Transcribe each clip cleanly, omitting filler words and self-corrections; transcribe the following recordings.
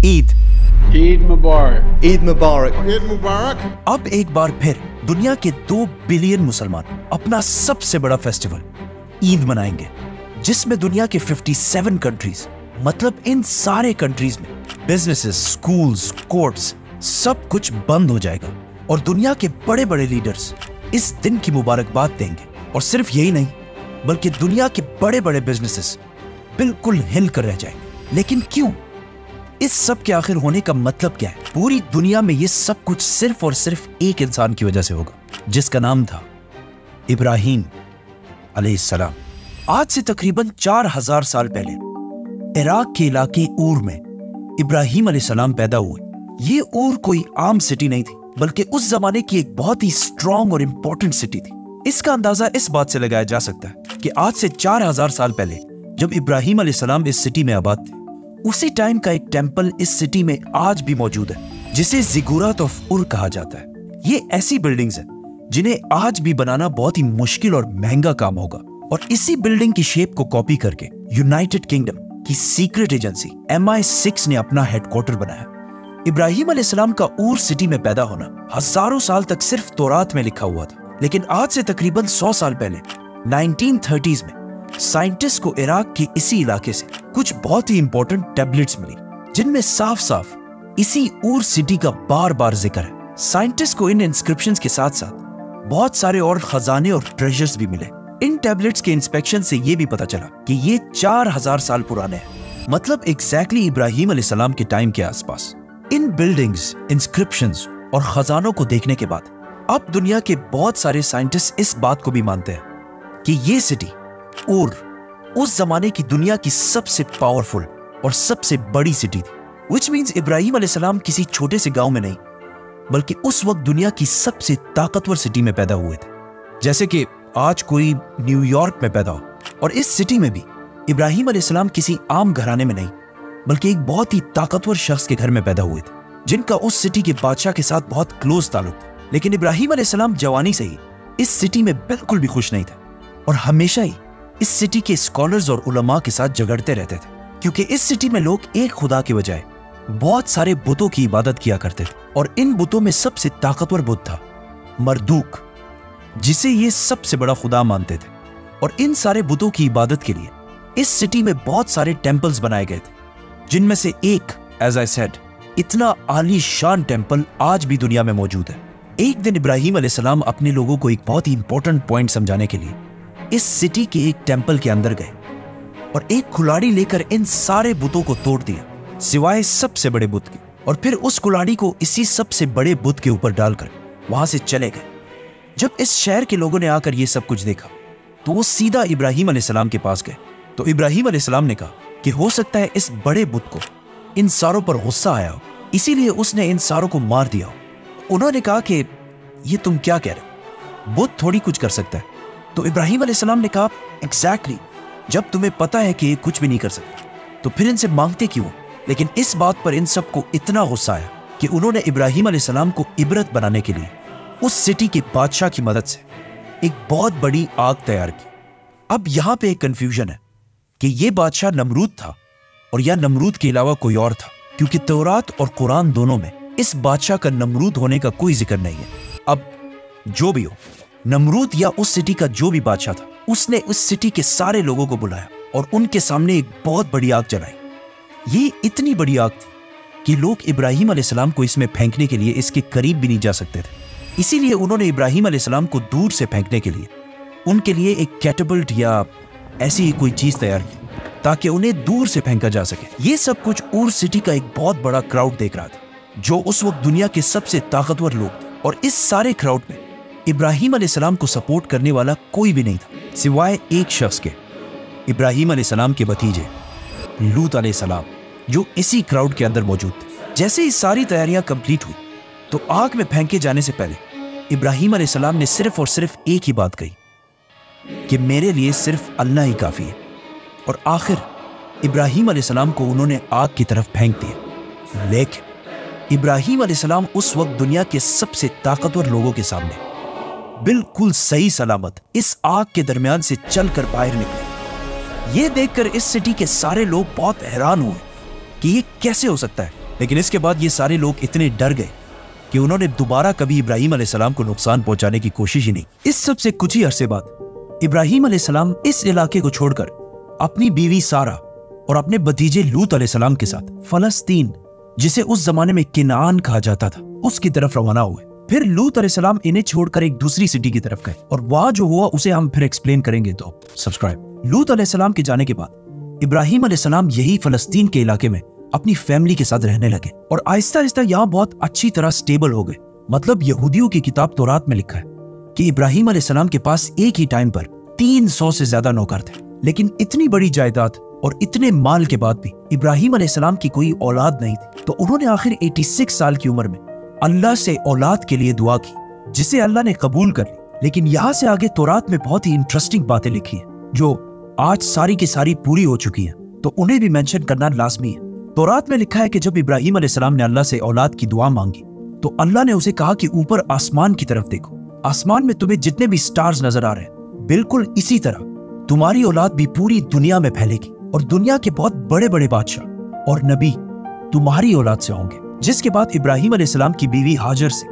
ईद ईद मुबारक। ईद मुबारक। ईद मुबारक। अब एक बार फिर दुनिया के 2 बिलियन मुसलमान अपना सबसे बड़ा फेस्टिवल ईद मनाएंगे, जिसमें दुनिया के 57 कंट्रीज, मतलब इन सारे कंट्रीज में बिजनेसेस, स्कूल्स, कोर्ट्स सब कुछ बंद हो जाएगा और दुनिया के बड़े बड़े लीडर्स इस दिन की मुबारकबाद देंगे। और सिर्फ यही नहीं, बल्कि दुनिया के बड़े बड़े बिजनेसेस बिल्कुल हिल कर रह जाएंगे। लेकिन क्यों? इस सब के आखिर होने का मतलब क्या है? पूरी दुनिया में ये सब कुछ सिर्फ और सिर्फ एक इंसान की वजह से होगा, जिसका नाम था इब्राहीम अलैहिस्सलाम। आज से तकरीबन 4000 साल पहले इराक के इलाके ऊर में इब्राहीम अलैहिस्सलाम पैदा हुए। ये ऊर कोई आम सिटी नहीं थी, बल्कि उस जमाने की एक बहुत ही स्ट्रॉन्ग और इंपॉर्टेंट सिटी थी। इसका अंदाजा इस बात से लगाया जा सकता है कि आज से 4000 साल पहले जब इब्राहीम अलैहिस्सलाम इस सिटी में आबाद थे, उसी टाइम का एक टेंपल इस सिटी में आज भी मौजूद है, जिसे ज़िगुरात ऑफ उर कहा जाता है। ये ऐसी बिल्डिंग्स हैं जिन्हें आज भी बनाना बहुत ही मुश्किल और महंगा काम होगा। और इसी बिल्डिंग की शेप को कॉपी करके यूनाइटेड किंगडम की सीक्रेट एजेंसी MI6 ने अपना हेडक्वार्टर बनाया। इब्राहीम अलैहिस्सलाम का ऊर सिटी में पैदा होना हजारों साल तक सिर्फ तौरात में लिखा हुआ था, लेकिन आज से तकरीबन 100 साल पहले 1930s में साइंटिस्ट को इराक के इसी इलाके से कुछ बहुत ही इंपॉर्टेंट टैबलेट्स मिली, जिनमें साफ साफ इसी ऊर सिटी का बार बार जिक्र है। साइंटिस्ट को इन इंस्क्रिप्शंस के साथ साथ बहुत सारे और खजाने और ट्रेजर्स भी मिले। इन टैबलेट्स के इंस्पेक्शन से ये भी पता चला कि ये 4000 साल पुराने हैं, मतलब एग्जैक्टली इब्राहीम अलैहिस्सलाम के टाइम के आसपास। इन बिल्डिंग्स, इंस्क्रिप्शंस और खजानों को देखने के बाद अब दुनिया के बहुत सारे साइंटिस्ट इस बात को भी मानते हैं कि ये सिटी ऊर उस जमाने की दुनिया की सबसे पावरफुल और सबसे बड़ी सिटी थी। विच मीन्स इब्राहीम अलैहिस्सलाम किसी छोटे से गांव में नहीं, बल्कि उस वक्त दुनिया की सबसे ताकतवर सिटी में पैदा हुए थे। जैसे कि आज कोई न्यूयॉर्क में पैदा हो, और इस सिटी में भी इब्राहीम अलैहिस्सलाम किसी आम घराने में नहीं, बल्कि एक बहुत ही ताकतवर शख्स के घर में पैदा हुए थे, जिनका उस सिटी के बादशाह के साथ बहुत क्लोज ताल्लुक था। लेकिन इब्राहीम अलैहिस्सलाम जवानी से ही इस सिटी में बिल्कुल भी खुश नहीं थे और हमेशा ही इस सिटी के स्कॉलर्स और उलमा के साथ झगड़ते रहते थे, क्योंकि इस सिटी में लोग एक खुदा के बजाय बहुत सारे बुतों की इबादत किया करते थे। और इन बुतों में सबसे ताकतवर बुत था मरदूक, जिसे ये सबसे बड़ा खुदा मानते थे। और इन सारे बुतों की इबादत के लिए इस सिटी में बहुत सारे टेम्पल्स बनाए गए थे, जिनमें से एक, एज आई सेड, इतना आलीशान टेम्पल आज भी दुनिया में मौजूद है। एक दिन इब्राहीम अलैहिस्सलाम अपने लोगों को एक बहुत ही इंपॉर्टेंट पॉइंट समझाने के लिए इस सिटी के एक टेंपल के अंदर गए और एक कुल्हाड़ी लेकर इन सारे बुतों को तोड़ दिया, सिवाय सबसे बड़े बुत के। और फिर उस कुल्हाड़ी को इसी सबसे बड़े बुत के ऊपर डालकर वहां से चले गए। जब इस शहर के लोगों ने आकर ये सब कुछ देखा, तो वो सीधा इब्राहीम अलैहिस्सलाम के पास गए। तो इब्राहीम अलैहिस्सलाम ने कहा कि हो सकता है इस बड़े बुत को इन सारों पर गुस्सा आया हो, इसीलिए उसने इन सारों को मार दिया हो। उन्होंने कहा कि ये तुम क्या कह रहे हो, बुत थोड़ी कुछ कर सकता है। तो इब्राहीम अलैहिस्सलाम ने कहा, एग्जैक्टली, जब तुम्हें पता है कि ये कुछ भी नहीं कर सकता, तो फिर इनसे मांगते क्यों? लेकिन इस बात पर इन सबको इतना गुस्सा आया कि उन्होंने इब्राहीम अलैहिस्सलाम को इबरत बनाने के लिए उस सिटी के बादशाह की मदद से एक बहुत बड़ी आग तैयार की। अब यहां पे एक कंफ्यूजन है कि ये बादशाह नमरूद था और या नमरूद के अलावा कोई और था, क्योंकि तौरात और कुरान दोनों में इस बादशाह का नमरूद होने का कोई जिक्र नहीं है। अब जो भी हो, नमरूद या उस सिटी का जो भी बादशाह था, उसने उस सिटी के सारे लोगों को बुलाया और उनके सामने एक बहुत बड़ी आग जलाई। ये इतनी बड़ी आग थी कि लोग इब्राहीम अलैहिस्सलाम को इसमें फेंकने के लिए इसके करीब भी नहीं जा सकते थे। इसीलिए उन्होंने इब्राहीम अलैहिस्सलाम को दूर से फेंकने के लिए उनके लिए एक कैटapult या ऐसी ही कोई चीज तैयार की, ताकि उन्हें दूर से फेंका जा सके। ये सब कुछ ऊर सिटी का एक बहुत बड़ा क्राउड देख रहा था, जो उस वक्त दुनिया के सबसे ताकतवर लोग थे। और इस सारे क्राउड में इब्राहीम अलैहिस्सलाम को सपोर्ट करने वाला कोई भी नहीं था, सिवाय एक शख्स के, इब्राहीम अलैहिस्सलाम के भतीजे लूत अलैहिस्सलाम, जो इसी क्राउड के अंदर मौजूद थे। जैसे ही सारी तैयारियां कंप्लीट हुई, तो आग में फेंके जाने से पहले इब्राहीम अलैहिस्सलाम ने सिर्फ और सिर्फ एक ही बात कही कि मेरे लिए सिर्फ अल्लाह ही काफी है। और आखिर इब्राहीम अलैहिस्सलाम को उन्होंने आग की तरफ फेंक दिया। लेकिन इब्राहीम अलैहिस्सलाम उस वक्त दुनिया के सबसे ताकतवर लोगों के सामने बिल्कुल सही सलामत इस आग के दरमियान से चलकर बाहर निकले। ये देखकर इस सिटी के सारे लोग बहुत हैरान हुए कि ये कैसे हो सकता है लेकिन इसके बाद ये सारे लोग इतने डर गए कि उन्होंने दोबारा कभी इब्राहिम अलैहिस्सलाम को नुकसान पहुंचाने की कोशिश ही नहीं। इस सब से कुछ ही अरसे बाद इब्राहिम अलैहिस्सलाम इस इलाके को छोड़कर अपनी बीवी सारा और अपने भतीजे लूत अलैहिस्सलाम के साथ फलस्तीन, जिसे उस जमाने में किनान कहा जाता था, उसकी तरफ रवाना हुए। फिर लूत अलैहिस्सलाम इन्हें छोड़कर एक दूसरी सिटी की तरफ गए और वहां जो हुआ उसे हम फिर एक्सप्लेन करेंगे, तो सब्सक्राइब। लूत अलैहिस्सलाम के जाने के बाद इब्राहिम अलैहिस्सलाम यही फलस्तीन के इलाके में अपनी फैमिली के साथ रहने लगे और आहिस्ता आहिस्ता यहाँ बहुत अच्छी तरह स्टेबल हो गए। मतलब यहूदियों की किताब तौरात में लिखा है कि इब्राहिम अलैहिस्सलाम के पास एक ही टाइम पर 300 से ज्यादा नौकर थे। लेकिन इतनी बड़ी जायदाद और इतने माल के बाद भी इब्राहिम अलैहिस्सलाम की कोई औलाद नहीं थी, तो उन्होंने आखिर 86 साल की उम्र में अल्लाह से औलाद के लिए दुआ की, जिसे अल्लाह ने कबूल कर ली। लेकिन यहाँ से आगे तौरात में बहुत ही इंटरेस्टिंग बातें लिखी हैं जो आज सारी की सारी पूरी हो चुकी हैं, तो उन्हें भी मेंशन करना लाजमी है। तौरात में लिखा है कि जब इब्राहिम अलैहिस्सलाम ने अल्लाह से औलाद की दुआ मांगी तो अल्लाह ने उसे कहा कि ऊपर आसमान की तरफ देखो, आसमान में तुम्हें जितने भी स्टार्स नजर आ रहे हैं बिल्कुल इसी तरह तुम्हारी औलाद भी पूरी दुनिया में फैलेगी और दुनिया के बहुत बड़े बड़े बादशाह और नबी तुम्हारी औलाद से होंगे। जिसके बाद इब्राहिम अलैहिस्सलाम की बीवी हाजर से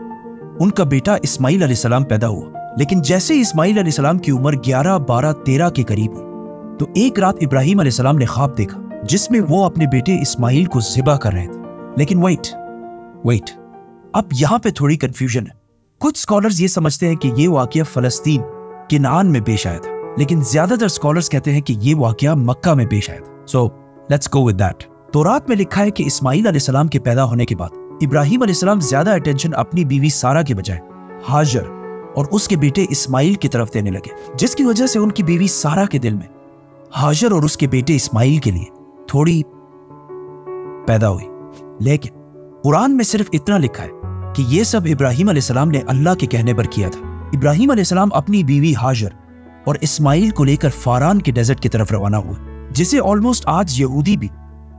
उनका बेटा इस्माइल अलैहिस्सलाम पैदा हुआ। लेकिन जैसे इस्माइल अलैहिस्सलाम की उम्र 11, 12, 13 के करीब हुई तो एक रात इब्राहिम अलैहिस्सलाम ने ख्वाब देखा जिसमें वो अपने बेटे इस्माइल को ज़िबा कर रहे थे। लेकिन वेट, अब यहाँ पे थोड़ी कंफ्यूजन है। कुछ स्कॉलर्स ये समझते हैं कि ये वाकया फलस्तीन किनान में पेश आया था, लेकिन ज्यादातर स्कॉलर्स कहते हैं कि ये वाकया मक्का में पेश आया था। So let's go with that. तौरात में लिखा है कि इस्माइल अलैहिस्सलाम के पैदा होने के बाद इब्राहिम अलैहिस्सलाम ज्यादा अटेंशन अपनी बीवी सारा के बजाय हाजर और उसके बेटे इस्माइल की तरफ देने लगे, जिसकी वजह से उनकी बीवी सारा के दिल में हाजर और उसके बेटे इस्माइल के लिए थोड़ी पैदा हुई। लेकिन कुरान में सिर्फ इतना लिखा है कि यह सब इब्राहिम अलैहिस्सलाम ने अल्लाह के कहने पर किया था। इब्राहिम अलैहिस्सलाम अपनी बीवी हाजर और इस्माइल को लेकर फारान के डेजर्ट की तरफ रवाना हुए, जिसे ऑलमोस्ट आज यहूदी भी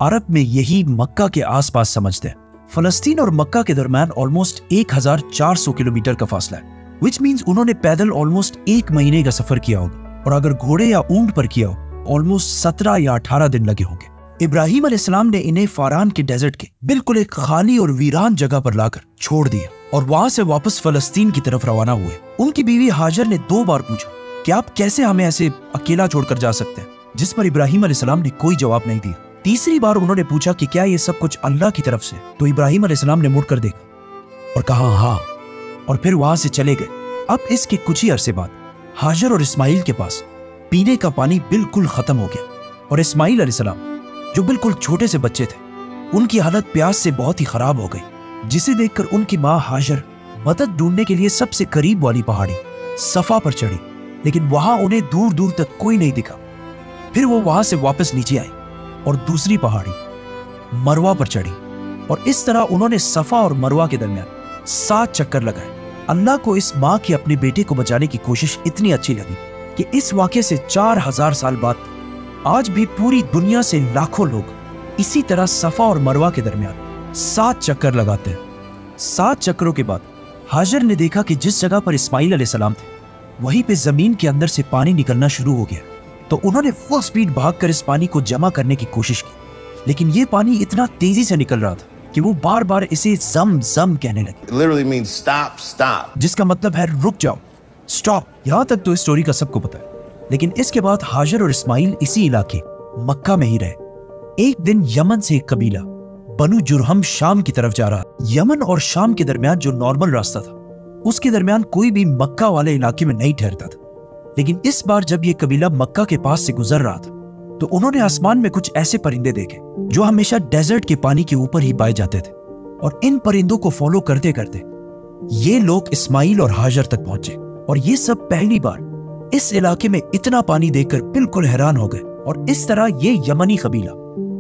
अरब में यही मक्का के आसपास समझते हैं। फलस्तीन और मक्का के दरमियान ऑलमोस्ट 1400 किलोमीटर का फासला है, विच मीन्स उन्होंने पैदल ऑलमोस्ट 1 महीने का सफर किया होगा और अगर घोड़े या ऊंट पर किया हो ऑलमोस्ट 17 या 18 दिन लगे होंगे। इब्राहिम अलैहिस्सलाम ने इन्हें फारान के डेजर्ट के बिल्कुल एक खाली और वीरान जगह पर लाकर छोड़ दिया और वहां से वापस फलस्तीन की तरफ रवाना हुए। उनकी बीवी हाजर ने 2 बार पूछा कि आप कैसे हमें ऐसे अकेला छोड़कर जा सकते हैं, जिस पर इब्राहिम अलैहिस्सलाम ने कोई जवाब नहीं दिया। तीसरी बार उन्होंने पूछा कि क्या ये सब कुछ अल्लाह की तरफ से, तो इब्राहिम अलैहिस्सलाम ने मुड़कर देखा और कहा हाँ, और फिर वहां से चले गए। अब इसके कुछ ही अरसे बाद हाजर और इस्माइल के पास पीने का पानी बिल्कुल खत्म हो गया और इस्माइल अलैहिस्सलाम जो बिल्कुल छोटे से बच्चे थे, उनकी हालत प्यास से बहुत ही खराब हो गई, जिसे देखकर उनकी माँ हाजर मदद ढूंढने के लिए सबसे करीब वाली पहाड़ी सफा पर चढ़ी, लेकिन वहां उन्हें दूर दूर तक कोई नहीं दिखा। फिर वो वहां से वापस नीचे आई और दूसरी पहाड़ी मरवा पर चढ़ी और इस तरह उन्होंने सफा और मरवा के दरमियान 7 चक्कर लगाए। अल्लाह को इस माँ की अपने बेटे को बचाने की कोशिश इतनी अच्छी लगी कि इस वाक़े से 4000 साल बाद आज भी पूरी दुनिया से लाखों लोग इसी तरह सफा और मरवा के दरमियान 7 चक्कर लगाते हैं। 7 चक्करों के बाद हाजर ने देखा कि जिस जगह पर इस्माइल अलैहिस्सलाम थे वहीं पे जमीन के अंदर से पानी निकलना शुरू हो गया, तो उन्होंने फुल स्पीड भागकर इस पानी को जमा करने की कोशिश की, लेकिन ये पानी इतना तेजी से निकल रहा था कि वो बार बार इसे जम जम कहने लगे। It literally means stop, stop. जिसका मतलब है रुक जाओ, स्टॉप। यहाँ तक तो इस स्टोरी का सबको पता है, लेकिन इसके बाद हाजर और इस्माइल इसी इलाके मक्का में ही रहे। एक दिन यमन से एक कबीला बनु जुरहम शाम की तरफ जा रहा। यमन और शाम के दरमियान जो नॉर्मल रास्ता था उसके दरमियान कोई भी मक्का वाले इलाके में नहीं ठहरता था, लेकिन इस बार जब ये कबीला मक्का के पास से गुजर रहा था तो उन्होंने आसमान में कुछ ऐसे परिंदे देखे जो हमेशा डेजर्ट के पानी के ऊपर ही पाए जाते थे, और इन परिंदों को फॉलो करते करते ये लोग इस्माइल और हाजर तक पहुंचे और ये सब पहली बार इस इलाके में इतना पानी देखकर बिल्कुल हैरान हो गए। और इस तरह ये यमनी कबीला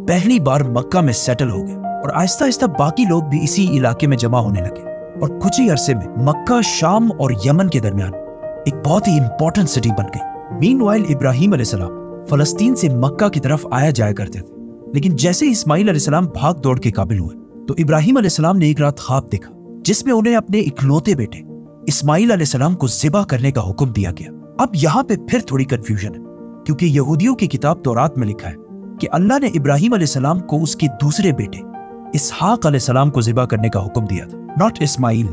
पहली बार मक्का में सेटल हो गए और आहिस्ता आहिस्ता बाकी लोग भी इसी इलाके में जमा होने लगे और कुछ ही अरसे में मक्का, शाम और यमन के दरमियान एक बहुत ही इंपॉर्टेंट सिटी बन गई। मीनवाइल इब्राहिम अलैहिस्सलाम फलस्तीन से मक्का की तरफ आया जाया करते थे, लेकिन जैसे इस्माइल अलैहिस्सलाम भाग दौड़ के काबिल हुए तो इब्राहिम अलैहिस्सलाम ने एक रात ख्वाब देखा जिसमें उन्हें अपने इकलौते बेटे इस्माइल अलैहिस्सलाम को ज़िबा करने का हुक्म दिया गया। अब यहाँ पे फिर थोड़ी कंफ्यूजन है, क्योंकि यहूदियों की किताब तौरात में लिखा है कि अल्लाह ने इब्राहिम अलैहिस्सलाम को उसके दूसरे बेटे इसहाक अलैहिस्सलाम को ज़िबा करने का हुक्म दिया था, नॉट इस्माइल।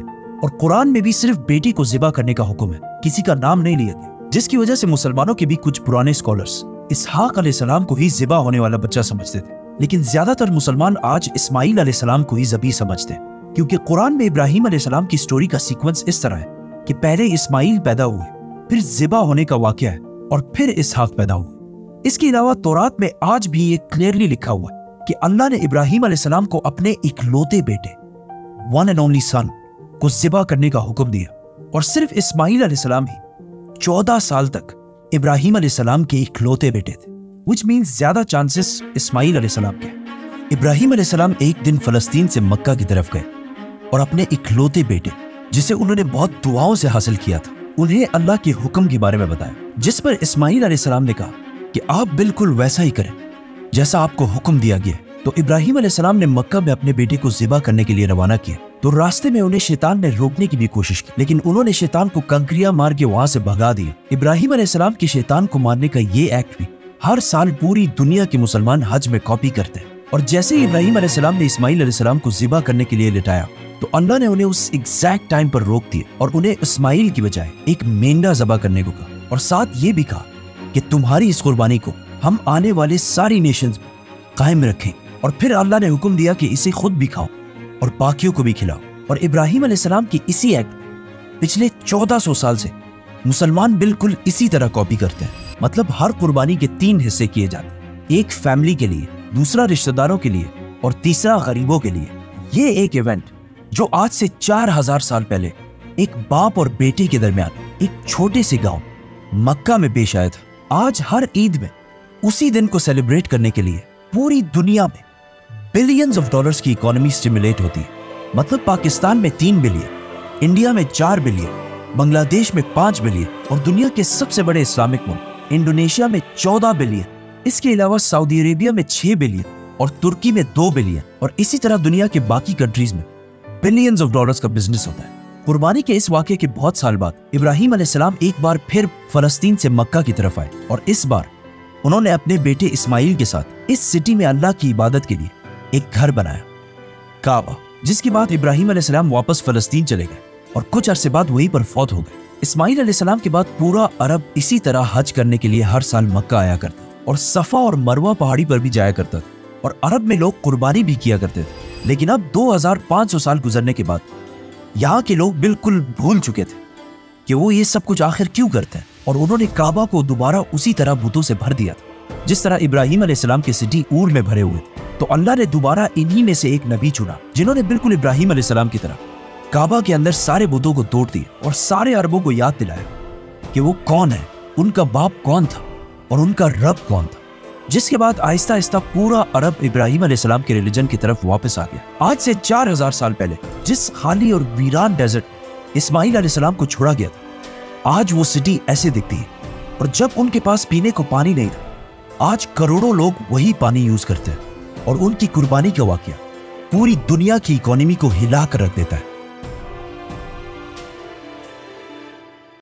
और कुरान में भी सिर्फ बेटी को ज़िबा करने का हुक्म है, किसी का नाम नहीं लिया गया, जिसकी वजह से मुसलमानों के भी कुछ पुराने स्कॉलर्स इसहाक अलैहिस्सलाम को ही ज़िबा होने वाला बच्चा समझते थे। लेकिन ज्यादातर मुसलमान आज इस्माइल अलैहिस्सलाम को ही ज़बी समझते हैं, क्योंकि कुरान में इब्राहिम अलैहिस्सलाम की स्टोरी का सीक्वेंस इस तरह है कि पहले इस्माइल पैदा हुए, फिर ज़िबा होने का वाक़या है, और फिर इसहाक पैदा हुए। इसके अलावा तौरात में आज भी ये क्लियरली लिखा हुआ है कि अल्लाह ने इब्राहिम अलैहिस्सलाम को अपने इकलौते बेटे, वन एंड ओनली सन, को ज़िबा करने का हुक्म दिया, और सिर्फ इस्माइल अलैहिस्सलाम ही 14 साल तक इब्राहिम अलैहिस्सलाम के इकलौते बेटे थे, which means ज्यादा चांसेस इस्माइल अलैहिस्सलाम के। इब्राहिम अलैहिस्सलाम एक दिन फलस्तीन से मक्का की तरफ गए और अपने इकलौते बेटे, जिसे उन्होंने बहुत दुआओं से हासिल किया था, उन्हें अल्लाह के हुक्म के बारे में बताया, जिस पर इस्माइल अलैहिस्सलाम ने कहा कि आप बिल्कुल वैसा ही करें जैसा आपको हुक्म दिया गया। तो इब्राहिम अलैहिस्सलाम ने मक्का में अपने बेटे को ज़िबा करने के लिए रवाना किया। तो रास्ते में उन्हें शैतान ने रोकने की भी कोशिश की, लेकिन उन्होंने शैतान को कंकरियां मार के वहां से भगा दिया। इब्राहिम अलैहिस्सलाम के शैतान को मारने का ये एक्ट भी हर साल पूरी दुनिया के मुसलमान हज में कॉपी करते हैं। और जैसे ही इब्राहिम अलैहिस्सलाम ने इस्माइल अलैहिस्सलाम को ज़िबा करने के लिए लिटाया, तो अल्लाह ने उन्हें उस एग्जैक्ट टाइम पर रोक दिया और उन्हें इस्माइल की बजाय एक मेंढा ज़बा करने को कहा, और साथ ये भी कहा कि तुम्हारी इस कुर्बानी को हम आने वाले सारी नेशंस में कायम रखें। और फिर अल्लाह ने हुक्म दिया कि इसे खुद भी खाओ और बाकियों को भी खिलाओ। और इब्राहिम अलैहिस्सलाम की इसी एक्ट पिछले 1400 साल से मुसलमान बिल्कुल इसी तरह कॉपी करते हैं। मतलब हर कुर्बानी के 3 हिस्से किए जाते हैं, एक फैमिली के लिए, दूसरा रिश्तेदारों के लिए, और तीसरा गरीबों के लिए। ये एक इवेंट जो आज से 4000 साल पहले एक बाप और बेटे के दरमियान एक छोटे से गांव मक्का में पेश आया था, आज हर ईद में उसी दिन को सेलिब्रेट करने के लिए पूरी दुनिया में बिलियंस ऑफ डॉलर्स की इकोनॉमी स्टिमुलेट होती है। मतलब पाकिस्तान में 3 बिलियन, इंडिया में 4 बिलियन, बांग्लादेश में 5 बिलियन, और दुनिया के सबसे बड़े इस्लामिक मुल्क इंडोनेशिया में 14 बिलियन। इसके अलावा सऊदी अरेबिया में 6 बिलियन और तुर्की में 2 बिलियन, और इसी तरह दुनिया के बाकी कंट्रीज में बिलियंस ऑफ डॉलर्स का बिजनेस होता है। कुर्बानी के इस वाक़े के बहुत साल बाद इब्राहिम अलैहिस्सलाम एक बार फिर फलस्तीन से मक्का की तरफ आए, और इस बार उन्होंने अपने बेटे इस्माइल के साथ इस सिटी में अल्लाह की इबादत के लिए एक घर बनाया, काबा। जिसके बाद इब्राहिम अलैहिस्सलाम वापस फलस्तीन चले गए और कुछ अरसे बाद वहीं पर फौत हो गए। इस्माइल अलैहिस्सलाम के बाद पूरा अरब इसी तरह हज करने के लिए हर साल मक्का आया करता और सफ़ा और मरवा पहाड़ी पर भी जाया करता था, और अरब में लोग कुर्बानी भी किया करते थे। लेकिन अब 2500 साल गुजरने के बाद यहाँ के लोग बिल्कुल भूल चुके थे कि वो ये सब कुछ आखिर क्यों करते हैं, और उन्होंने काबा को दोबारा उसी तरह बुतों से भर दिया था जिस तरह इब्राहिम अलैहिस्सलाम के सिटी ऊर में भरे हुए थे। तो अल्लाह ने दोबारा इन्हीं में से एक नबी चुना जिन्होंने बिल्कुल इब्राहिम अलैहिस्सलाम की तरह काबा के अंदर सारे बुतों को तोड़ दिया और सारे अरबों को याद दिलाया कि वो कौन है, उनका बाप कौन था और उनका रब कौन था। जिसके बाद आहिस्ता आहिस्ता पूरा अरब इब्राहिम अलैहिस्सलाम के रिलीजन की तरफ वापस आ गया। आज से 4000 साल पहले जिस खाली और वीरान डेजर्ट इस्माइल अलैहिस्सलाम को छोड़ा गया था, आज वो सिटी ऐसे दिखती है। और जब उनके पास पीने को पानी नहीं था, आज करोड़ों लोग वही पानी यूज करते हैं, और उनकी कुर्बानी का वाकया पूरी दुनिया की इकोनॉमी को हिला कर रख देता है।